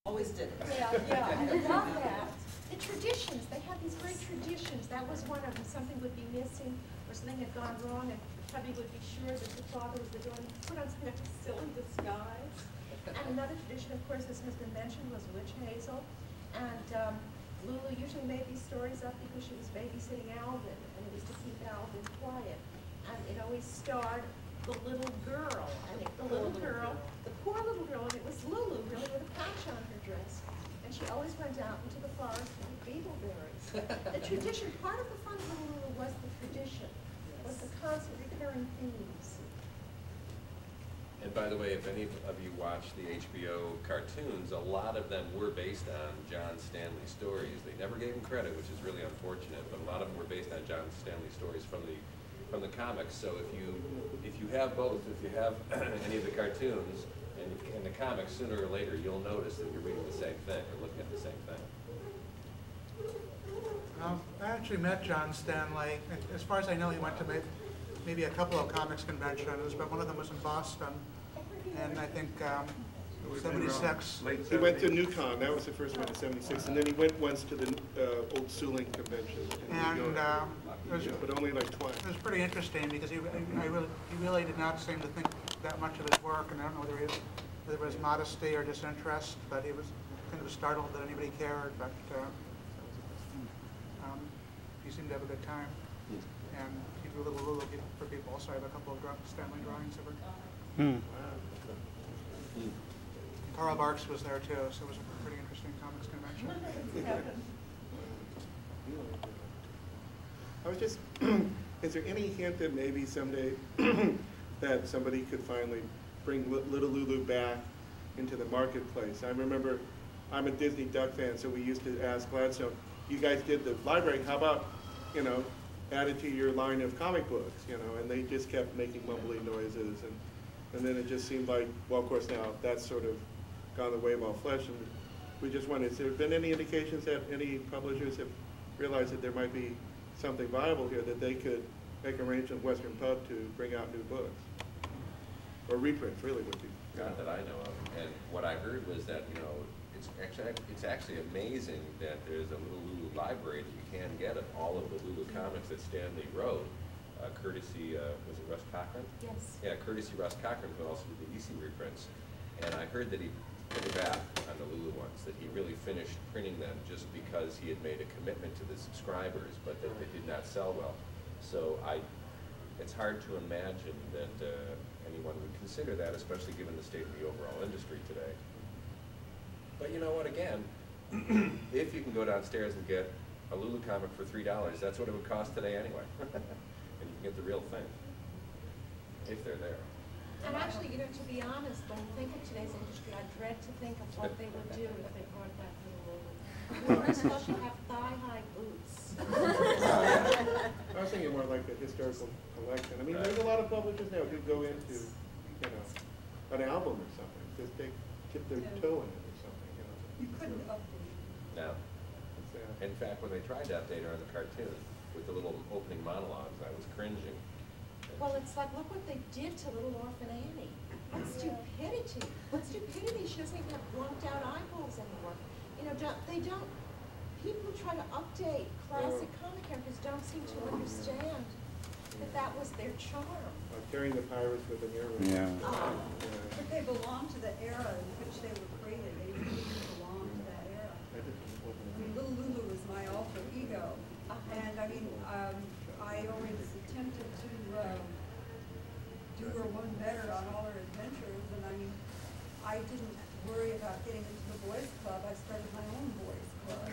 Always did it. Yeah, yeah, I love that. The traditions, they have these great traditions. That was one of them. Something would be missing or something had gone wrong, and hubby would be sure that the father was the villain. Put on some kind of silly disguise. And another tradition, of course, as has been mentioned, was witch hazel. And Lulu usually made these stories up because she was babysitting Alvin, and it was to keep Alvin quiet. And it always starred the little girl. And the little girl, the poor little girl, and it was Lulu, really, with a patch on her dress. And she always went out into the forest to eat beetleberries. The tradition, part of the fun of Little Lulu was the tradition, was the constant recurring themes. And by the way, if any of you watch the HBO cartoons, a lot of them were based on John Stanley stories. They never gave him credit, which is really unfortunate, but a lot of them were based on John Stanley stories from the comics. So if you have both, if you have any of the cartoons and the comics, sooner or later you'll notice that you're reading the same thing or looking at the same thing. I actually met John Stanley. As far as I know, he went to maybe a couple of comics conventions, but one of them was in Boston. And I think 76. He went to NewCon. That was the first one in '76, and then he went once to the old Suling convention. And but only like twice. It was pretty interesting because he really did not seem to think that much of his work, and I don't know whether it was modesty or disinterest, but he was kind of startled that anybody cared. But he seemed to have a good time, and he drew Little Lulu for people. Also, I have a couple of Stanley drawings of her. Carl Barks was there too, so it was a pretty interesting comics convention. I was just, is there any hint that maybe someday that somebody could finally bring Little Lulu back into the marketplace? I remember, I'm a Disney Duck fan, so we used to ask Gladstone, you guys did the library, how about, add it to your line of comic books, and they just kept making mumbling noises, and then it just seemed like, well, of course now that's sort of gone the way of all flesh, and we just wondered, has there been any indications that any publishers have realized that there might be something viable here, that they could make arrangements with Western Pub to bring out new books? Or reprints, really, would be. Not that I know of. And what I heard was that, it's actually amazing that there's a Little Lulu library that you can get of all of the Lulu comics that Stanley wrote, courtesy, was it Russ Cochran? Yes. Yeah, courtesy Russ Cochran, who also did the EC reprints. And I heard that he took a bath on the Lulu ones, that he really finished printing them just because he had made a commitment to the subscribers, but that they did not sell well. So it's hard to imagine that anyone would consider that, especially given the state of the overall industry today. But you know what, again, if you can go downstairs and get a Lulu comic for $3, that's what it would cost today anyway. And you can get the real thing, if they're there. And actually, to be honest, when you think of today's industry, I dread to think of what they would do if they brought back Little Lulu. Or especially have thigh-high boots. I was thinking more like a historical collection. I mean, there's a lot of publishers now who go into, an album or something, because they dip their toe in it or something, You couldn't update. No. In fact, when they tried to update her on the cartoon with the little opening monologues, I was cringing. Well, it's like, look what they did to Little Orphan Annie. What stupidity. What stupidity. She doesn't even have blunked out eyeballs anymore. People who try to update classic comic characters don't seem to understand that was their charm. carrying the pirates with an arrow. Yeah. But they belong to the era in which they were created. They really belong to that era. I mean, Little Lulu was my alter ego. And I mean, I always attempted to do her one better on all her adventures. And I mean, I didn't worry about getting into the boys' club. I started my own boys' club.